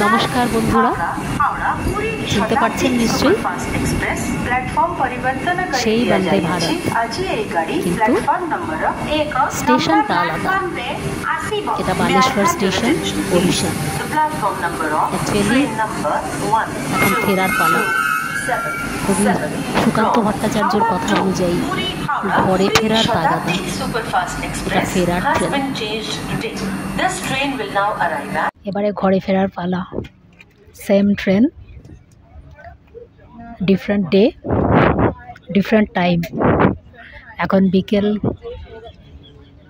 নমস্কার বন্ধুরা, চিনতে পারছেন নিশ্চয়ই সেই বন্দে ভারত, কিন্তু স্টেশনটা আলাদা। এটা বালেশ্বর স্টেশন, ওড়িশা। অ্যাকচুয়ালি এখন ফেরার পালা। কবি সুকান্ত ভট্টাচার্যর কথা অনুযায়ী ঘরে ফেরার তাগাদা, এটা ফেরার ট্রেন। এবারে ঘরে ফেরার পালা। Same train, different day, different time. এখন বিকেল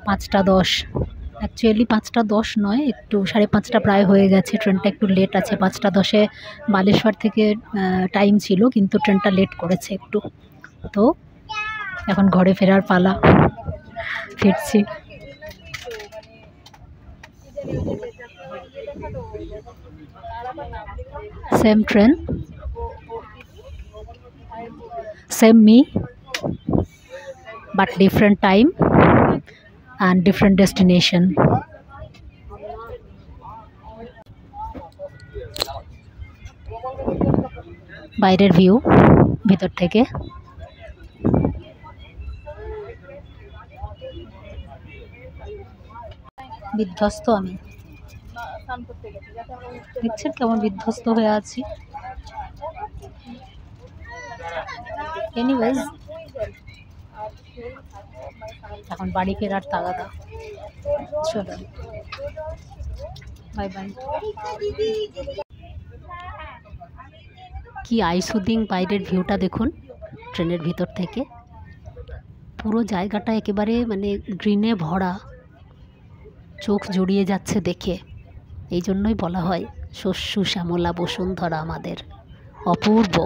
5:10। অ্যাকচুয়ালি 5:10 নয়, একটু 5:30 প্রায় হয়ে গেছে। ট্রেনটা একটু লেট আছে। 5:10 বালেশ্বর থেকে টাইম ছিল, কিন্তু ট্রেনটা লেট করেছে একটু। তো এখন ঘরে ফেরার পালা, ফিরছি। Same train, same me, but different time and different destination. বাইরের ভিউ, ভিতর থেকে। বিধ্বস্ত আমি, দেখছেন কেমন বিধ্বস্ত হয়ে আছি। এনিওয়েজ, এখন বাড়ি ফেরার তাগাদা। চলো, বাই বাই। কি আইসুদিং বাইরের ভিউটা দেখুন ট্রেনের ভিতর থেকে। পুরো জায়গাটা একেবারে গ্রিনে ভরা, চোখ জুড়িয়ে যাচ্ছে দেখে। এই জন্যই বলা হয় শস্য শ্যামলা বসুন্ধরা আমাদের, অপূর্ব।